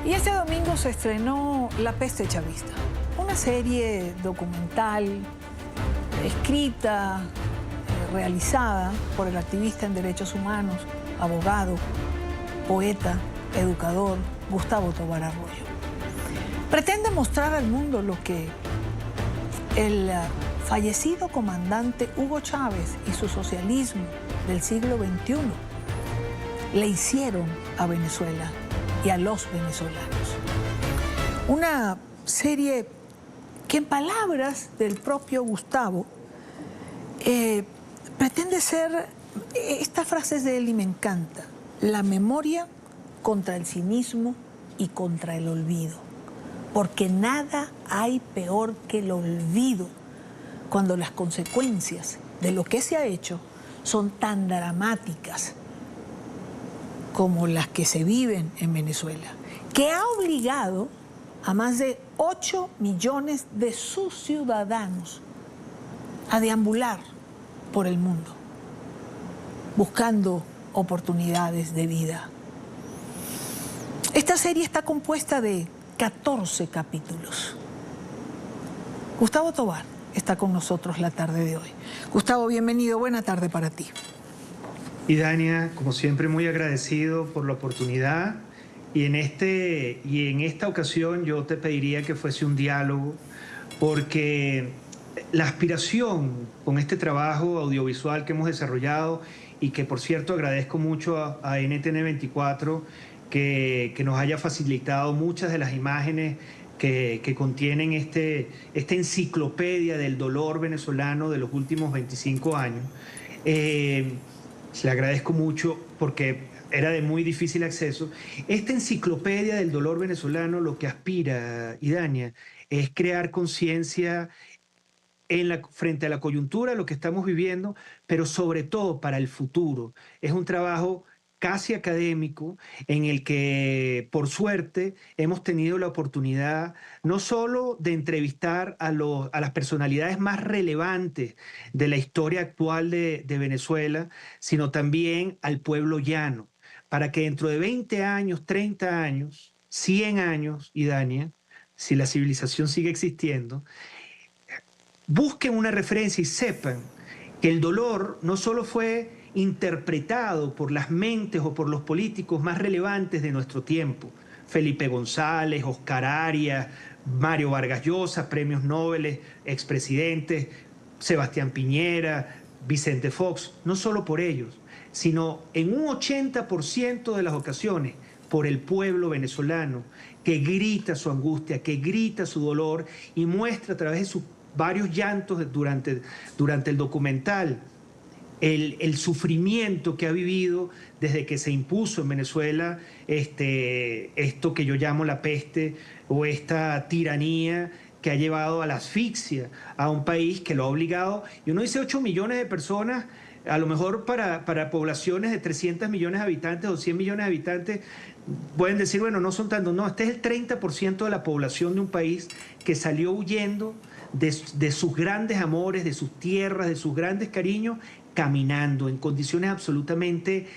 Y este domingo se estrenó La peste chavista, una serie documental escrita, realizada por el activista en derechos humanos, abogado, poeta, educador Gustavo Tovar Arroyo. Pretende mostrar al mundo lo que el fallecido comandante Hugo Chávez y su socialismo del siglo XXI le hicieron a Venezuela y a los venezolanos. Una serie que, en palabras del propio Gustavo, pretende ser, esta frase es de él y me encanta, la memoria contra el cinismo y contra el olvido. Porque nada hay peor que el olvido cuando las consecuencias de lo que se ha hecho son tan dramáticas como las que se viven en Venezuela, que ha obligado a más de 8 millones de sus ciudadanos a deambular por el mundo, buscando oportunidades de vida. Esta serie está compuesta de 14 capítulos. Gustavo Tovar está con nosotros la tarde de hoy. Gustavo, bienvenido, buena tarde para ti. Y Dania, como siempre, muy agradecido por la oportunidad. Y en esta ocasión yo te pediría que fuese un diálogo, porque la aspiración con este trabajo audiovisual que hemos desarrollado, y que por cierto agradezco mucho a NTN 24 que nos haya facilitado muchas de las imágenes que contienen esta enciclopedia del dolor venezolano de los últimos 25 años. Le agradezco mucho porque era de muy difícil acceso. Esta enciclopedia del dolor venezolano lo que aspira, Idania, es crear conciencia frente a la coyuntura, lo que estamos viviendo, pero sobre todo para el futuro. Es un trabajo casi académico en el que, por suerte, hemos tenido la oportunidad no solo de entrevistar a las personalidades más relevantes de la historia actual de Venezuela, sino también al pueblo llano, para que dentro de 20 años, 30 años, 100 años, Idania, si la civilización sigue existiendo, busquen una referencia y sepan que el dolor no solo fue interpretado por las mentes o por los políticos más relevantes de nuestro tiempo, Felipe González, Oscar Arias, Mario Vargas Llosa, premios Nobel, expresidentes, Sebastián Piñera, Vicente Fox, no solo por ellos, sino en un 80% de las ocasiones por el pueblo venezolano, que grita su angustia, que grita su dolor y muestra a través de sus varios llantos durante el documental el sufrimiento que ha vivido desde que se impuso en Venezuela esto que yo llamo la peste, o esta tiranía que ha llevado a la asfixia a un país que lo ha obligado. Y uno dice 8 millones de personas, a lo mejor para poblaciones de 300 millones de habitantes o 100 millones de habitantes, pueden decir, bueno, no son tantos. No, este es el 30% de la población de un país que salió huyendo de sus grandes amores, de sus tierras, de sus grandes cariños, caminando en condiciones absolutamente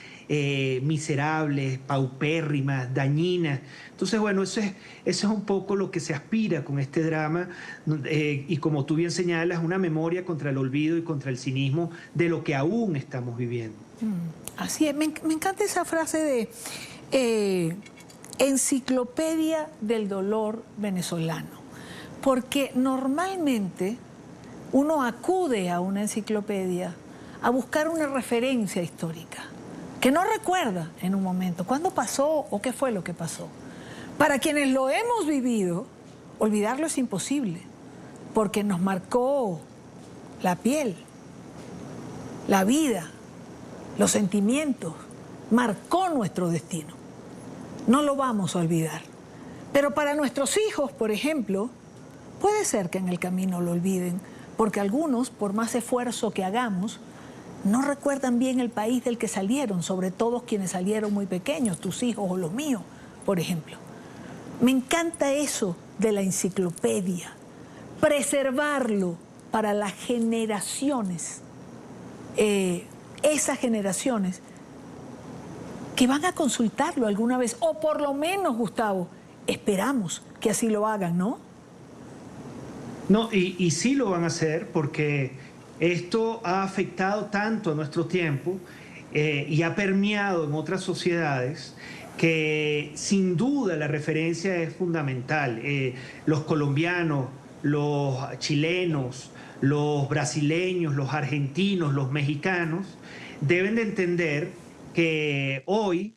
miserables, paupérrimas, dañinas. Entonces, bueno, eso es un poco lo que se aspira con este drama, y como tú bien señalas, una memoria contra el olvido y contra el cinismo de lo que aún estamos viviendo. Así es, me encanta esa frase de enciclopedia del dolor venezolano, porque normalmente uno acude a una enciclopedia a buscar una referencia histórica, que no recuerda en un momento cuándo pasó o qué fue lo que pasó. Para quienes lo hemos vivido, olvidarlo es imposible, porque nos marcó la piel, la vida, los sentimientos, marcó nuestro destino. No lo vamos a olvidar. Pero para nuestros hijos, por ejemplo, puede ser que en el camino lo olviden, porque algunos, por más esfuerzo que hagamos, no recuerdan bien el país del que salieron, sobre todo quienes salieron muy pequeños, tus hijos o los míos, por ejemplo. Me encanta eso de la enciclopedia, preservarlo para las generaciones, esas generaciones que van a consultarlo alguna vez, o por lo menos, Gustavo, esperamos que así lo hagan, ¿no? No, y sí lo van a hacer porque esto ha afectado tanto a nuestro tiempo y ha permeado en otras sociedades que sin duda la referencia es fundamental. Los colombianos, los chilenos, los brasileños, los argentinos, los mexicanos deben de entender que hoy,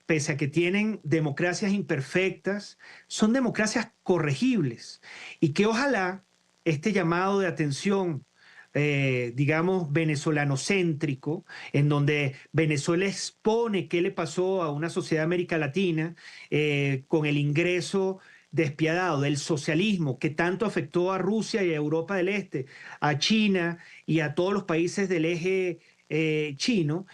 pese a que tienen democracias imperfectas, son democracias corregibles y que ojalá este llamado de atención, digamos, venezolanocéntrico, en donde Venezuela expone qué le pasó a una sociedad de América Latina con el ingreso despiadado del socialismo que tanto afectó a Rusia y a Europa del Este, a China y a todos los países del eje chino,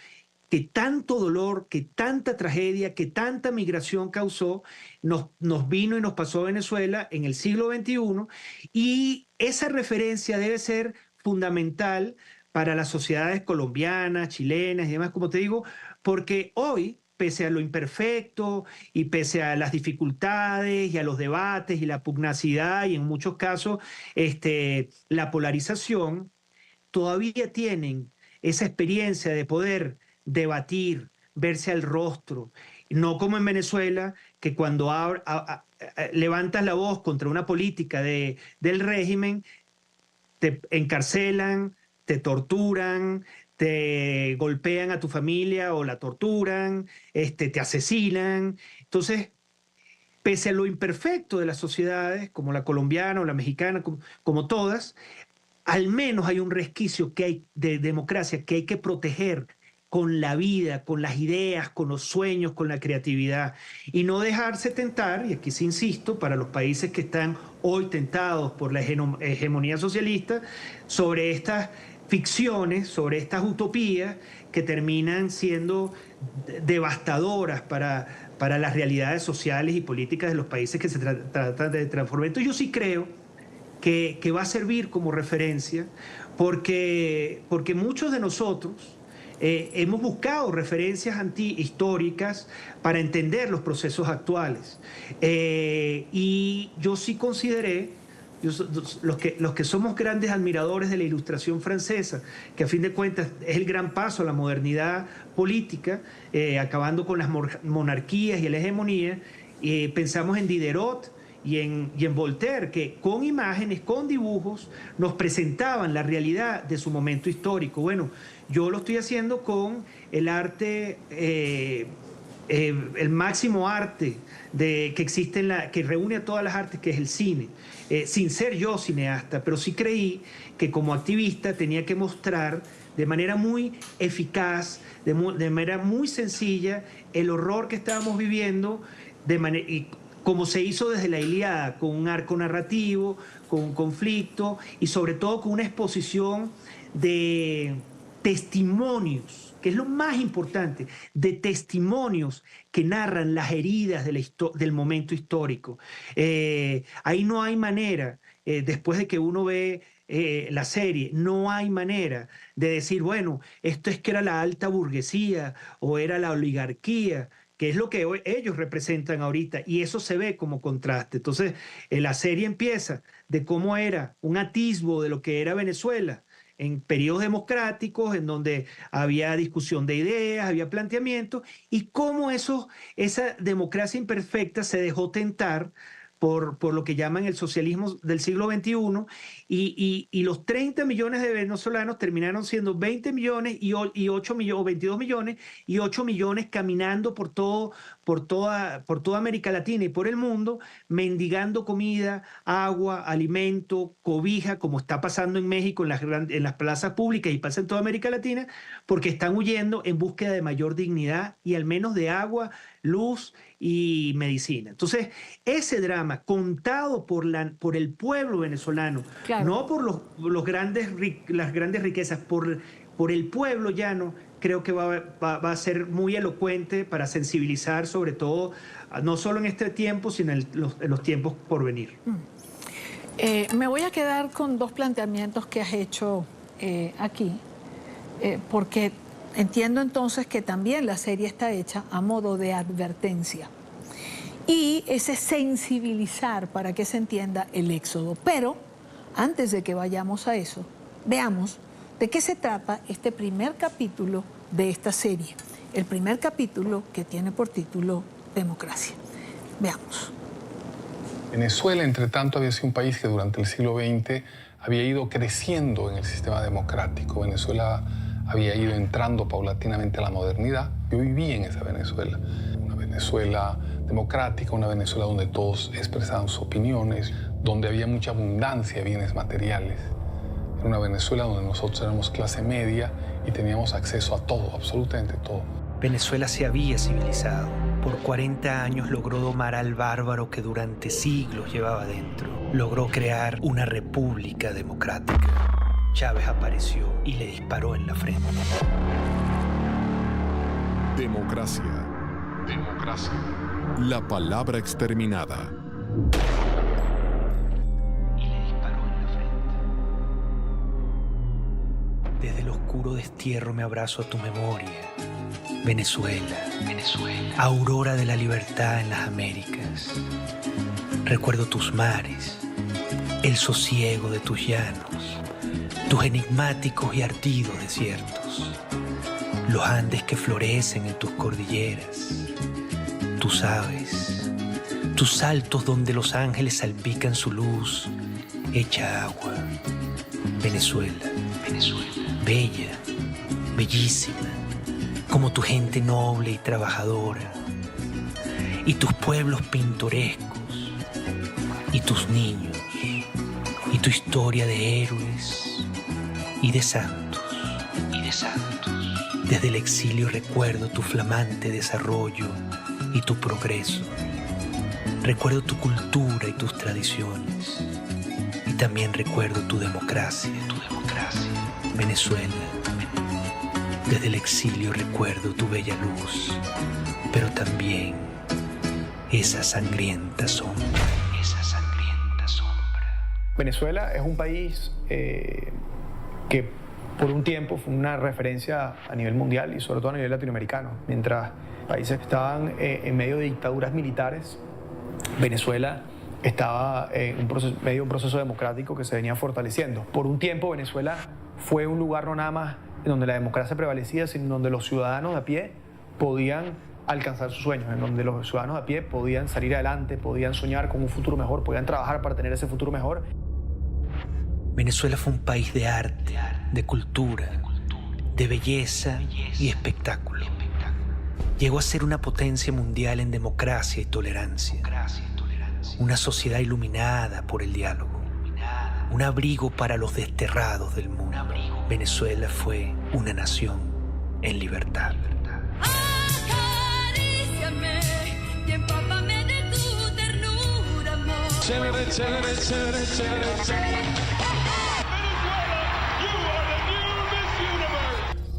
que tanto dolor, que tanta tragedia, que tanta migración causó, nos vino y nos pasó a Venezuela en el siglo XXI, y esa referencia debe ser fundamental para las sociedades colombianas, chilenas y demás, como te digo, porque hoy, pese a lo imperfecto y pese a las dificultades y a los debates y la pugnacidad y en muchos casos la polarización, todavía tienen esa experiencia de poder debatir, verse al rostro, no como en Venezuela, que cuando levantas la voz contra una política del régimen, te encarcelan, te torturan, te golpean a tu familia o la torturan, te asesinan. Entonces, pese a lo imperfecto de las sociedades, como la colombiana o la mexicana, como todas, al menos hay un resquicio que hay de democracia que hay que proteger con la vida, con las ideas, con los sueños, con la creatividad, y no dejarse tentar, y aquí sí insisto, para los países que están hoy tentados por la hegemonía socialista, sobre estas ficciones, sobre estas utopías que terminan siendo devastadoras para las realidades sociales y políticas de los países que se tratan de transformar. Entonces yo sí creo que va a servir como referencia porque muchos de nosotros hemos buscado referencias antihistóricas para entender los procesos actuales. Y yo sí consideré, los que somos grandes admiradores de la Ilustración francesa, que a fin de cuentas es el gran paso a la modernidad política, acabando con las monarquías y la hegemonía, pensamos en Diderot y en Voltaire, que con imágenes, con dibujos, nos presentaban la realidad de su momento histórico. Bueno, yo lo estoy haciendo con el arte, el máximo arte que existe, que reúne a todas las artes, que es el cine. Sin ser yo cineasta, pero sí creí que como activista tenía que mostrar de manera muy eficaz, de manera muy sencilla, el horror que estábamos viviendo, como se hizo desde la Ilíada, con un arco narrativo, con un conflicto y sobre todo con una exposición de testimonios, que es lo más importante, de testimonios que narran las heridas del momento histórico. Ahí no hay manera, después de que uno ve la serie, no hay manera de decir, bueno, esto es que era la alta burguesía o era la oligarquía, que es lo que ellos representan ahorita, y eso se ve como contraste. Entonces, la serie empieza de cómo era un atisbo de lo que era Venezuela en periodos democráticos, en donde había discusión de ideas, había planteamientos, y cómo esa democracia imperfecta se dejó tentar por lo que llaman el socialismo del siglo XXI, y los 30 millones de venezolanos terminaron siendo 20 millones y 8 millones, o 22 millones y 8 millones caminando por toda América Latina y por el mundo, mendigando comida, agua, alimento, cobija, como está pasando en México en las plazas públicas y pasa en toda América Latina, porque están huyendo en búsqueda de mayor dignidad y al menos de agua, luz y medicina. Entonces, ese drama contado por el pueblo venezolano, claro, no por las grandes riquezas, por el pueblo llano, creo que va a ser muy elocuente para sensibilizar, sobre todo, no solo en este tiempo, sino en los tiempos por venir. Me voy a quedar con dos planteamientos que has hecho aquí, porque entiendo entonces que también la serie está hecha a modo de advertencia. y ese sensibilizar para que se entienda el éxodo. Pero antes de que vayamos a eso, veamos de qué se trata este primer capítulo de esta serie. El primer capítulo que tiene por título Democracia. Veamos. Venezuela, entre tanto, había sido un país que durante el siglo XX había ido creciendo en el sistema democrático. Venezuela había ido entrando paulatinamente a la modernidad. Yo viví en esa Venezuela, una Venezuela democrática, una Venezuela donde todos expresaban sus opiniones, donde había mucha abundancia de bienes materiales. Era una Venezuela donde nosotros éramos clase media y teníamos acceso a todo, absolutamente todo. Venezuela se había civilizado. Por 40 años logró domar al bárbaro que durante siglos llevaba dentro. Logró crear una república democrática. Chávez apareció y le disparó en la frente. Democracia. Democracia. La palabra exterminada. Y le disparó en la frente. Desde el oscuro destierro me abrazo a tu memoria. Venezuela, Venezuela, aurora de la libertad en las Américas. Recuerdo tus mares, el sosiego de tus llanos, tus enigmáticos y ardidos desiertos, los Andes que florecen en tus cordilleras, tus aves, tus saltos donde los ángeles salpican su luz, hecha agua. Venezuela, Venezuela, bella, bellísima, como tu gente noble y trabajadora, y tus pueblos pintorescos, y tus niños, y tu historia de héroes y de santos, Desde el exilio recuerdo tu flamante desarrollo y tu progreso. Recuerdo tu cultura y tus tradiciones, y también recuerdo tu democracia, Venezuela. Desde el exilio recuerdo tu bella luz, pero también esa sangrienta sombra, Venezuela es un país que por un tiempo fue una referencia a nivel mundial y sobre todo a nivel latinoamericano. Mientras países estaban en medio de dictaduras militares, Venezuela estaba en medio de un proceso democrático que se venía fortaleciendo. Por un tiempo Venezuela fue un lugar no nada más en donde la democracia prevalecía, sino donde los ciudadanos de a pie podían alcanzar sus sueños, en donde los ciudadanos de a pie podían salir adelante, podían soñar con un futuro mejor, podían trabajar para tener ese futuro mejor. Venezuela fue un país de arte, de cultura, de belleza y espectáculo. Llegó a ser una potencia mundial en democracia y tolerancia. Una sociedad iluminada por el diálogo. Un abrigo para los desterrados del mundo. Venezuela fue una nación en libertad. Acaríciame y empápame de tu ternura, amor. Chévere, chévere, chévere, chévere, chévere.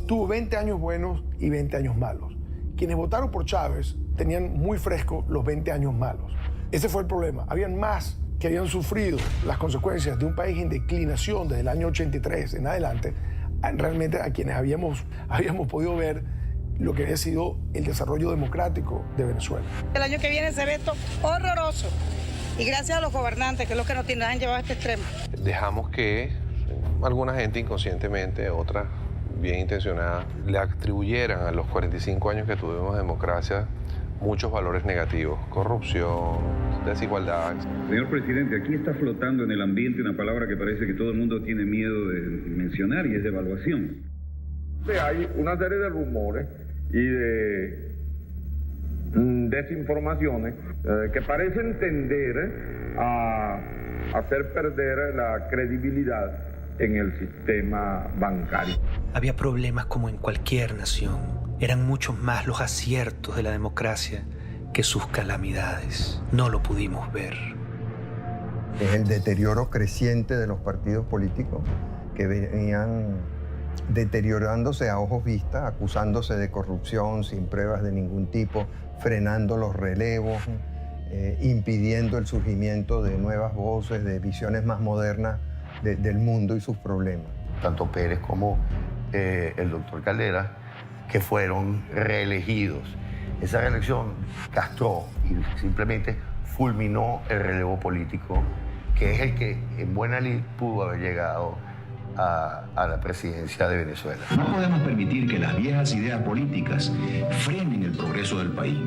Tuvo 20 años buenos y 20 años malos. Quienes votaron por Chávez tenían muy fresco los 20 años malos. Ese fue el problema. Habían más que habían sufrido las consecuencias de un país en declinación desde el año 83 en adelante, realmente a quienes habíamos podido ver lo que había sido el desarrollo democrático de Venezuela. El año que viene se ve esto horroroso. Y gracias a los gobernantes, que es lo que nos han llevado a este extremo. Dejamos que alguna gente inconscientemente, otra bien intencionada, le atribuyeran a los 45 años que tuvimos de democracia muchos valores negativos, corrupción, desigualdad. Señor presidente, aquí está flotando en el ambiente una palabra que parece que todo el mundo tiene miedo de mencionar y es devaluación. Hay una serie de rumores y de desinformaciones que parecen tender a hacer perder la credibilidad en el sistema bancario. Había problemas como en cualquier nación. Eran muchos más los aciertos de la democracia que sus calamidades. No lo pudimos ver. Es el deterioro creciente de los partidos políticos que venían deteriorándose a ojos vistas, acusándose de corrupción sin pruebas de ningún tipo, frenando los relevos, impidiendo el surgimiento de nuevas voces, de visiones más modernas del mundo y sus problemas. Tanto Pérez como el doctor Caldera, que fueron reelegidos Esa reelección castró y simplemente fulminó el relevo político, que es el que en buena lid pudo haber llegado a la presidencia de Venezuela. No podemos permitir que las viejas ideas políticas frenen el progreso del país.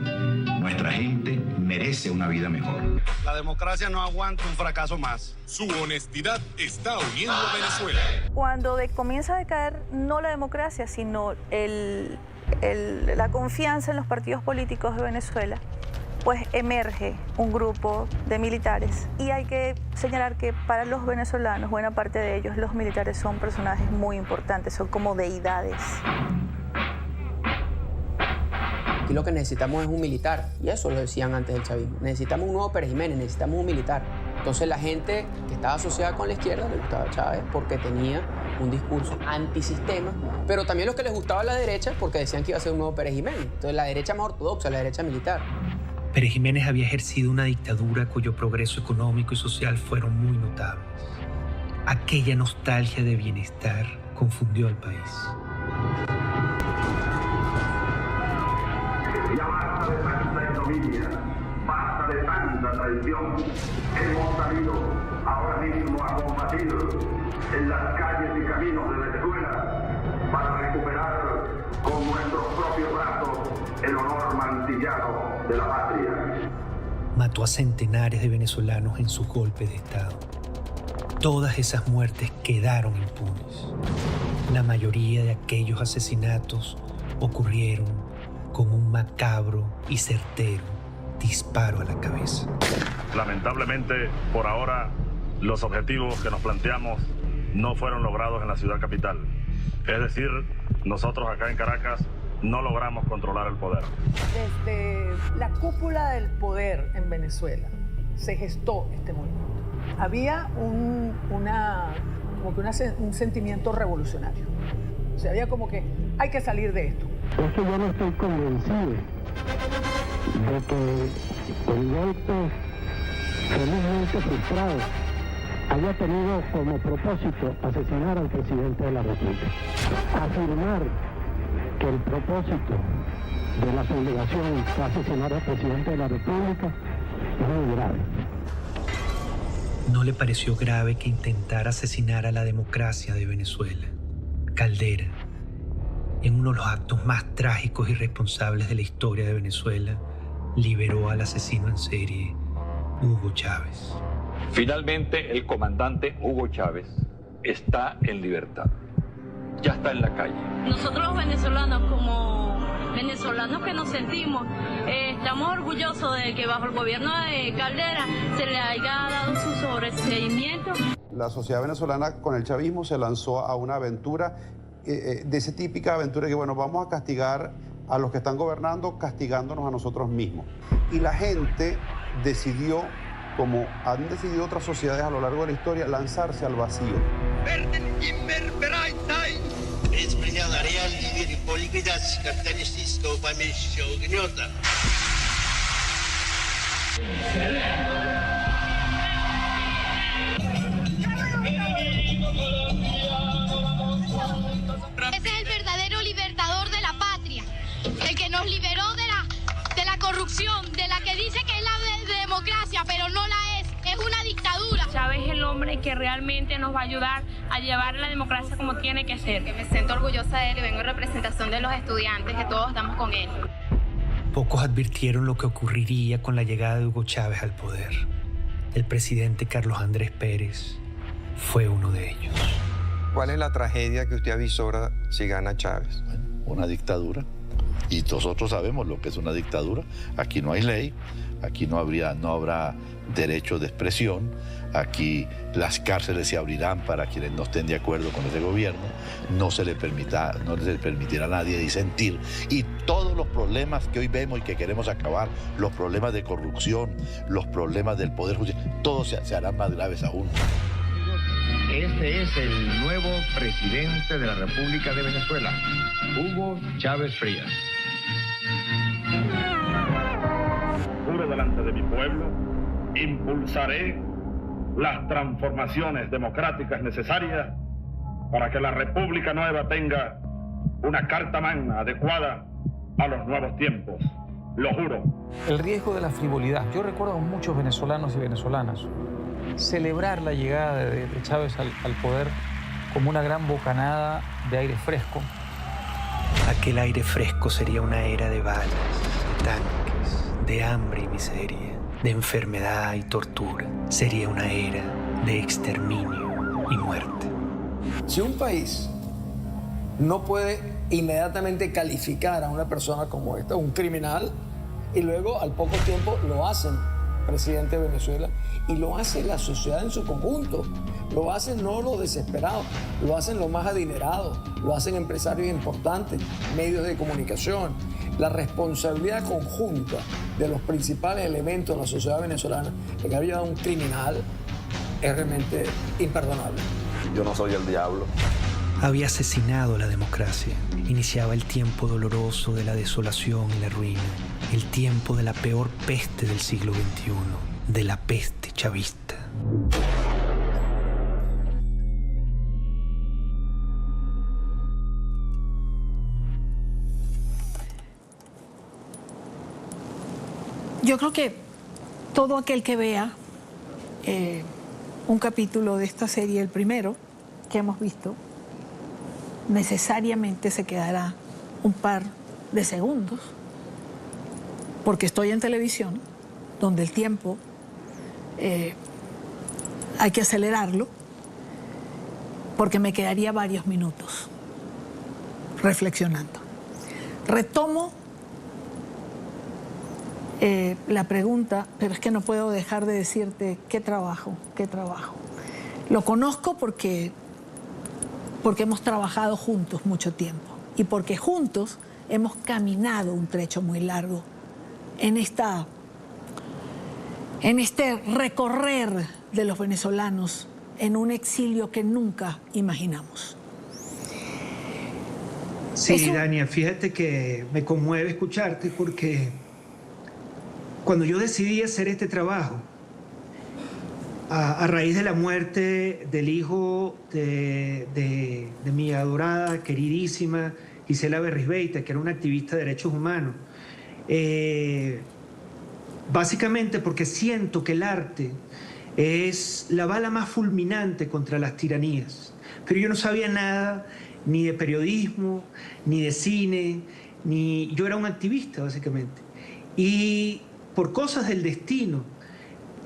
Nuestra gente merece una vida mejor. La democracia no aguanta un fracaso más. Su honestidad está uniendo a Venezuela. Cuando comienza a decaer no la democracia, sino la confianza en los partidos políticos de Venezuela, pues emerge un grupo de militares. Y hay que señalar que para los venezolanos, buena parte de ellos, los militares son personajes muy importantes, son como deidades. Aquí lo que necesitamos es un militar, y eso lo decían antes del chavismo. Necesitamos un nuevo Pérez Jiménez, necesitamos un militar. Entonces la gente que estaba asociada con la izquierda le gustaba a Chávez porque tenía un discurso antisistema, pero también los que les gustaba a la derecha porque decían que iba a ser un nuevo Pérez Jiménez. Entonces la derecha más ortodoxa, la derecha militar. Pérez Jiménez había ejercido una dictadura cuyo progreso económico y social fueron muy notables. Aquella nostalgia de bienestar confundió al país. Ya basta de tanta ignominia, basta de tanta traición. Hemos salido ahora mismo a combatir en las calles y caminos de Venezuela para recuperar con nuestros propios brazos el honor mancillado de la patria. Mató a centenares de venezolanos en su golpe de Estado. Todas esas muertes quedaron impunes. La mayoría de aquellos asesinatos ocurrieron con un macabro y certero disparo a la cabeza. Lamentablemente, por ahora, los objetivos que nos planteamos no fueron logrados en la ciudad capital. Es decir, nosotros acá en Caracas no logramos controlar el poder. Desde la cúpula del poder en Venezuela se gestó este movimiento. Había un sentimiento revolucionario. O sea, había como que hay que salir de esto. Es que yo no estoy convencido de que el golpe felizmente frustrado haya tenido como propósito asesinar al presidente de la República. Afirmar que el propósito de la sublevación fue asesinar al presidente de la República es muy grave. No le pareció grave que intentara asesinar a la democracia de Venezuela. Caldera, en uno de los actos más trágicos y irresponsables de la historia de Venezuela, liberó al asesino en serie, Hugo Chávez. Finalmente, el comandante Hugo Chávez está en libertad. Ya está en la calle. Nosotros los venezolanos, como venezolanos que nos sentimos, estamos orgullosos de que bajo el gobierno de Caldera se le haya dado su sobreseimiento. La sociedad venezolana con el chavismo se lanzó a una aventura de esa típica aventura que, bueno, vamos a castigar a los que están gobernando castigándonos a nosotros mismos. Y la gente decidió, como han decidido otras sociedades a lo largo de la historia, lanzarse al vacío. Ese es el verdadero libertador de la patria, el que nos liberó de la corrupción, de la que dice que es la democracia, pero no la es una dictadura. Chávez es el hombre que realmente nos va a ayudar a llevar la democracia como tiene que ser. Que me siento orgullosa de él y vengo en representación de los estudiantes, que todos estamos con él. Pocos advirtieron lo que ocurriría con la llegada de Hugo Chávez al poder. El presidente Carlos Andrés Pérez fue uno de ellos. ¿Cuál es la tragedia que usted avisora si gana Chávez? Una dictadura. Y nosotros sabemos lo que es una dictadura. Aquí no hay ley, aquí no habrá derecho de expresión, aquí las cárceles se abrirán para quienes no estén de acuerdo con ese gobierno, no se le permitirá a nadie disentir. Y todos los problemas que hoy vemos y que queremos acabar, los problemas de corrupción, los problemas del poder judicial, todos se harán más graves aún. Este es el nuevo presidente de la República de Venezuela, Hugo Chávez Frías. Juro delante de mi pueblo, impulsaré las transformaciones democráticas necesarias para que la República Nueva tenga una carta magna adecuada a los nuevos tiempos. lo juro. El riesgo de la frivolidad. Yo recuerdo a muchos venezolanos y venezolanas celebrar la llegada de Chávez al poder como una gran bocanada de aire fresco. Aquel aire fresco sería una era de balas, de tanques, de hambre y miseria, de enfermedad y tortura. Sería una era de exterminio y muerte. Si un país no puede inmediatamente calificar a una persona como esta, un criminal, y luego al poco tiempo lo hacen presidente de Venezuela, y lo hace la sociedad en su conjunto, lo hacen no los desesperados, lo hacen los más adinerados, lo hacen empresarios importantes, medios de comunicación. La responsabilidad conjunta de los principales elementos de la sociedad venezolana de que haya un criminal es realmente imperdonable. Yo no soy el diablo. Había asesinado la democracia. Iniciaba el tiempo doloroso de la desolación y la ruina, el tiempo de la peor peste del siglo XXI, de la peste chavista. Yo creo que todo aquel que vea un capítulo de esta serie, el primero que hemos visto, necesariamente se quedará un par de segundos, porque estoy en televisión, donde el tiempo hay que acelerarlo, porque me quedaría varios minutos reflexionando. Retomo la pregunta, pero es que no puedo dejar de decirte qué trabajo. Lo conozco porque hemos trabajado juntos mucho tiempo y porque juntos hemos caminado un trecho muy largo en este recorrer de los venezolanos en un exilio que nunca imaginamos. Sí, Dania, fíjate que me conmueve escucharte porque cuando yo decidí hacer este trabajo, a raíz de la muerte del hijo de mi adorada, queridísima Gisela Berrizbeita, que era una activista de derechos humanos, básicamente porque siento que el arte es la bala más fulminante contra las tiranías. Pero yo no sabía nada ni de periodismo, ni de cine, yo era un activista, básicamente. Y por cosas del destino,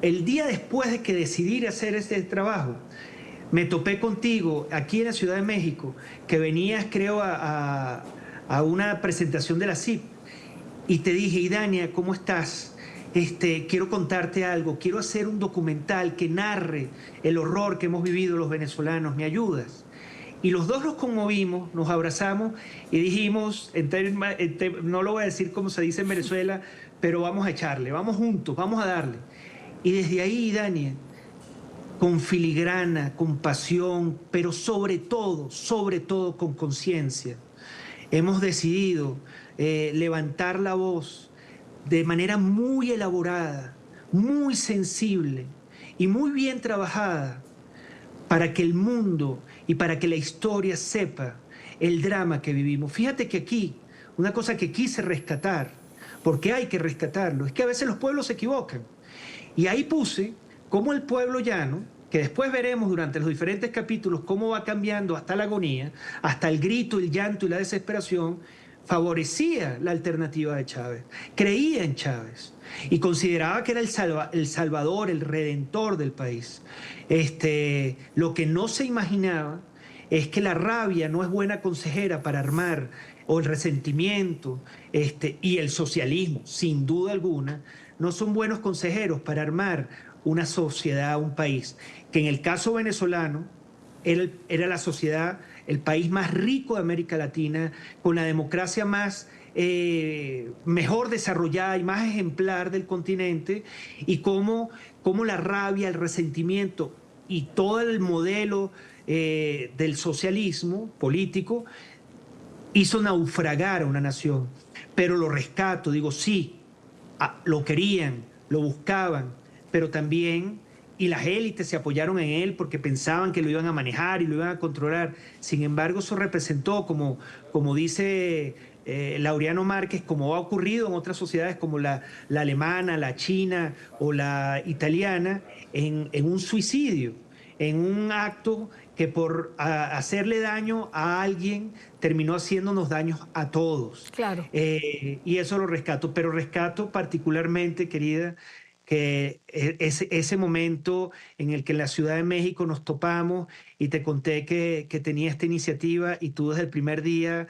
el día después de que decidí hacer este trabajo, me topé contigo aquí en la Ciudad de México, que venías, creo, a una presentación de la CIP, y te dije, Idania, ¿cómo estás? Quiero contarte algo, quiero hacer un documental que narre el horror que hemos vivido los venezolanos, ¿me ayudas? Y los dos nos conmovimos, nos abrazamos y dijimos, no lo voy a decir como se dice en Venezuela, pero vamos a echarle, vamos juntos, vamos a darle. Y desde ahí, Dania, con filigrana, con pasión, pero sobre todo con conciencia, hemos decidido levantar la voz de manera muy elaborada, muy sensible y muy bien trabajada para que el mundo y para que la historia sepa el drama que vivimos. Fíjate que aquí, una cosa que quise rescatar, porque hay que rescatarlo, es que a veces los pueblos se equivocan. Y ahí puse cómo el pueblo llano, que después veremos durante los diferentes capítulos cómo va cambiando hasta la agonía, hasta el grito, el llanto y la desesperación, favorecía la alternativa de Chávez, creía en Chávez y consideraba que era el salvador, el redentor del país. Lo que no se imaginaba es que la rabia no es buena consejera para armar, o el resentimiento y el socialismo, sin duda alguna, no son buenos consejeros para armar una sociedad, un país, que en el caso venezolano era la sociedad, el país más rico de América Latina, con la democracia mejor desarrollada y más ejemplar del continente, y cómo la rabia, el resentimiento y todo el modelo del socialismo político hizo naufragar a una nación. Pero lo rescato, digo, sí, lo querían, lo buscaban, pero también, y las élites se apoyaron en él porque pensaban que lo iban a manejar y lo iban a controlar. Sin embargo, eso representó, como dice Laureano Márquez, como ha ocurrido en otras sociedades como la alemana, la china o la italiana, en un suicidio, en un acto que por hacerle daño a alguien terminó haciéndonos daños a todos. Claro. Y eso lo rescato, pero rescato particularmente, querida, que ese momento en el que en la Ciudad de México nos topamos y te conté que tenía esta iniciativa y tú desde el primer día,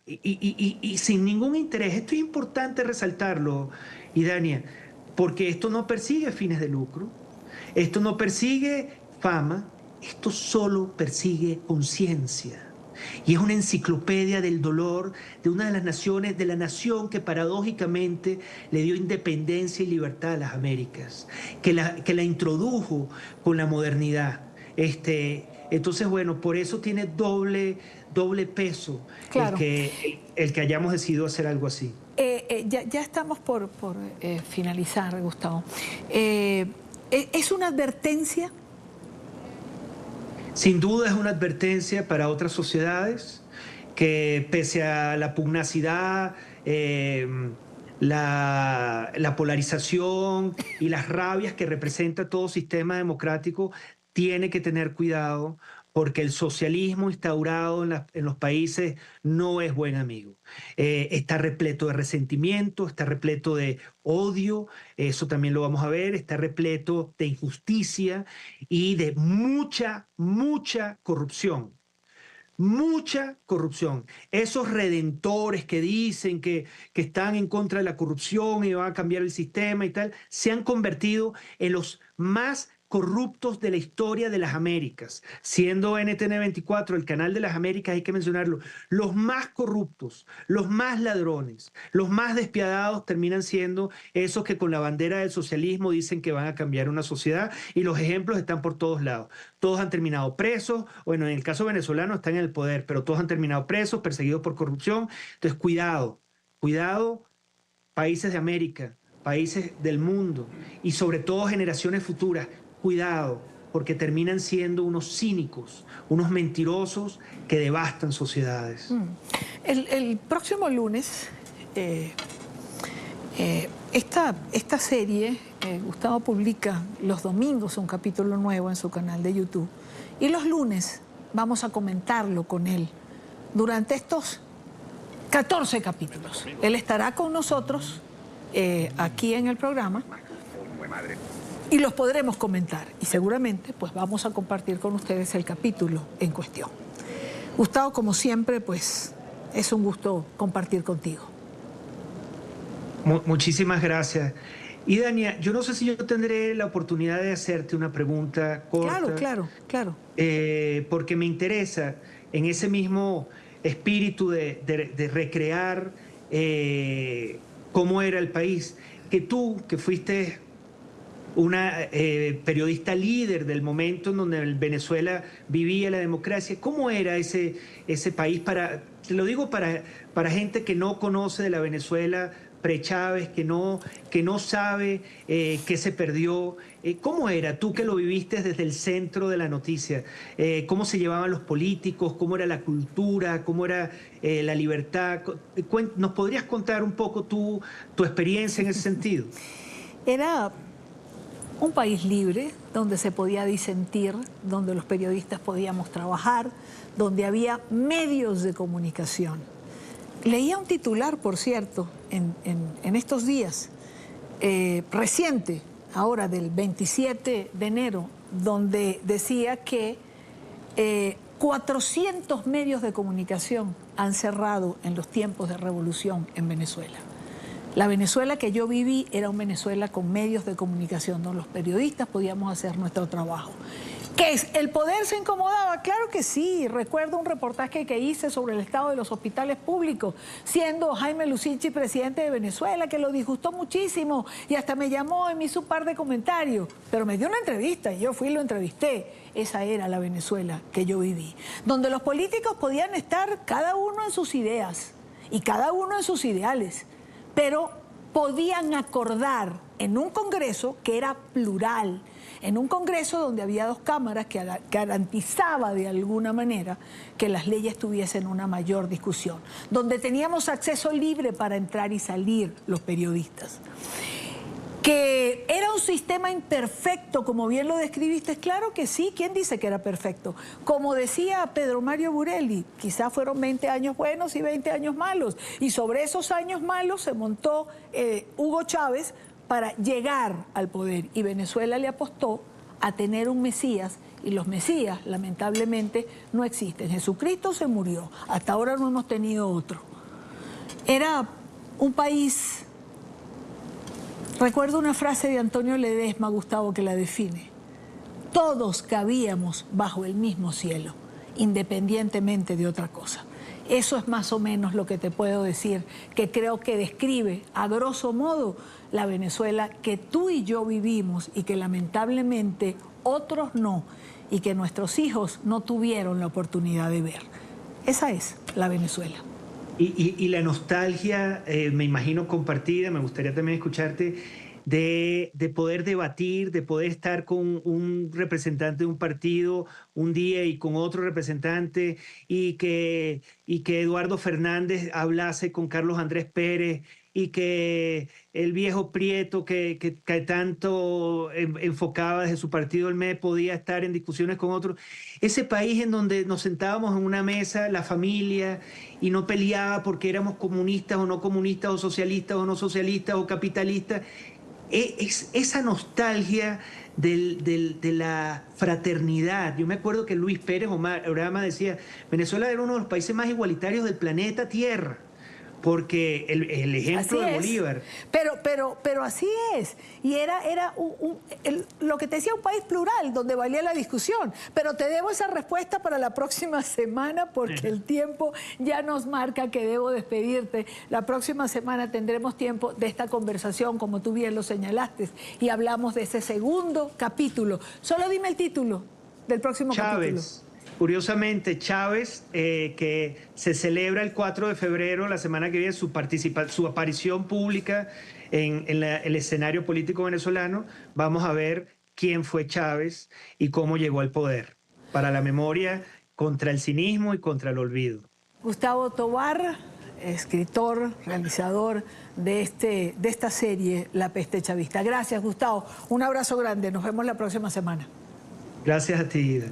y sin ningún interés. Esto es importante resaltarlo, Idania, porque esto no persigue fines de lucro, esto no persigue fama, esto solo persigue conciencia. Y es una enciclopedia del dolor de una de las naciones, de la nación que paradójicamente le dio independencia y libertad a las Américas, que la introdujo con la modernidad. Entonces, bueno, por eso tiene doble peso, claro, el que hayamos decidido hacer algo así. Ya estamos por finalizar, Gustavo. ¿Es una advertencia? Sin duda es una advertencia para otras sociedades que, pese a la pugnacidad, la polarización y las rabias que representa todo sistema democrático, tiene que tener cuidado, porque el socialismo instaurado en los países no es buen amigo. Está repleto de resentimiento, está repleto de odio, eso también lo vamos a ver, está repleto de injusticia y de mucha corrupción. Mucha corrupción. Esos redentores que dicen que están en contra de la corrupción y van a cambiar el sistema y tal, se han convertido en los más corruptos de la historia de las Américas. Siendo NTN 24 el canal de las Américas, hay que mencionarlo, los más corruptos, los más ladrones, los más despiadados terminan siendo esos que con la bandera del socialismo dicen que van a cambiar una sociedad, y los ejemplos están por todos lados. Todos han terminado presos, bueno, en el caso venezolano están en el poder, pero todos han terminado presos, perseguidos por corrupción. Entonces, cuidado, países de América, países del mundo y sobre todo generaciones futuras. Cuidado, porque terminan siendo unos cínicos, unos mentirosos que devastan sociedades. El próximo lunes, esta serie, Gustavo publica los domingos un capítulo nuevo en su canal de YouTube, y los lunes vamos a comentarlo con él durante estos 14 capítulos. Él estará con nosotros aquí en el programa y los podremos comentar, y seguramente pues vamos a compartir con ustedes el capítulo en cuestión. Gustavo, como siempre, pues es un gusto compartir contigo. Muchísimas gracias. Y Dania, yo no sé si yo tendré la oportunidad de hacerte una pregunta corta. Claro. Porque me interesa en ese mismo espíritu de recrear cómo era el país, que tú, que fuiste una periodista líder del momento en donde Venezuela vivía la democracia, ¿cómo era ese país? Te lo digo para gente que no conoce de la Venezuela pre-Chávez, que no sabe qué se perdió. ¿Cómo era tú que lo viviste desde el centro de la noticia? ¿Cómo se llevaban los políticos? ¿Cómo era la cultura? ¿Cómo era la libertad? ¿Nos podrías contar un poco tu experiencia en ese sentido? Era un país libre, donde se podía disentir, donde los periodistas podíamos trabajar, donde había medios de comunicación. Leía un titular, por cierto, en estos días, reciente, ahora del 27 de enero, donde decía que 400 medios de comunicación han cerrado en los tiempos de revolución en Venezuela. La Venezuela que yo viví era una Venezuela con medios de comunicación, donde los periodistas podíamos hacer nuestro trabajo. ¿Qué es? ¿El poder se incomodaba? Claro que sí. Recuerdo un reportaje que hice sobre el estado de los hospitales públicos, siendo Jaime Lucinchi presidente de Venezuela, que lo disgustó muchísimo y hasta me llamó y me hizo un par de comentarios, pero me dio una entrevista y yo fui y lo entrevisté. Esa era la Venezuela que yo viví, donde los políticos podían estar cada uno en sus ideas y cada uno en sus ideales, pero podían acordar en un Congreso que era plural, en un Congreso donde había 2 cámaras que garantizaba de alguna manera que las leyes tuviesen una mayor discusión, donde teníamos acceso libre para entrar y salir los periodistas. Que era un sistema imperfecto, como bien lo describiste, claro que sí, ¿quién dice que era perfecto? Como decía Pedro Mario Burelli, quizás fueron 20 años buenos y 20 años malos, y sobre esos años malos se montó Hugo Chávez para llegar al poder, y Venezuela le apostó a tener un Mesías, y los Mesías, lamentablemente, no existen. Jesucristo se murió, hasta ahora no hemos tenido otro. Era un país... Recuerdo una frase de Antonio Ledesma, Gustavo, que la define. Todos cabíamos bajo el mismo cielo, independientemente de otra cosa. Eso es más o menos lo que te puedo decir, que creo que describe, a grosso modo, la Venezuela que tú y yo vivimos y que lamentablemente otros no, y que nuestros hijos no tuvieron la oportunidad de ver. Esa es la Venezuela. Y la nostalgia, me imagino compartida, me gustaría también escucharte, de poder debatir, de poder estar con un representante de un partido un día y con otro representante, y que Eduardo Fernández hablase con Carlos Andrés Pérez, y que el viejo Prieto que tanto enfocaba desde su partido el ME podía estar en discusiones con otros. Ese país en donde nos sentábamos en una mesa, la familia, y no peleaba porque éramos comunistas o no comunistas, o socialistas o no socialistas, o capitalistas. Esa nostalgia de la fraternidad. Yo me acuerdo que Luis Pérez Orama decía, Venezuela era uno de los países más igualitarios del planeta Tierra. Porque el ejemplo de Bolívar. Pero así es. Y era lo que te decía, un país plural, donde valía la discusión. Pero te debo esa respuesta para la próxima semana, porque el tiempo ya nos marca que debo despedirte. La próxima semana tendremos tiempo de esta conversación, como tú bien lo señalaste, y hablamos de ese segundo capítulo. Solo dime el título del próximo capítulo. Curiosamente, Chávez, que se celebra el 4 de febrero, la semana que viene, su aparición pública en el escenario político venezolano. Vamos a ver quién fue Chávez y cómo llegó al poder. Para la memoria, contra el cinismo y contra el olvido. Gustavo Tobar, escritor, realizador de esta serie, La Peste Chavista. Gracias, Gustavo. Un abrazo grande. Nos vemos la próxima semana. Gracias a ti, Ida.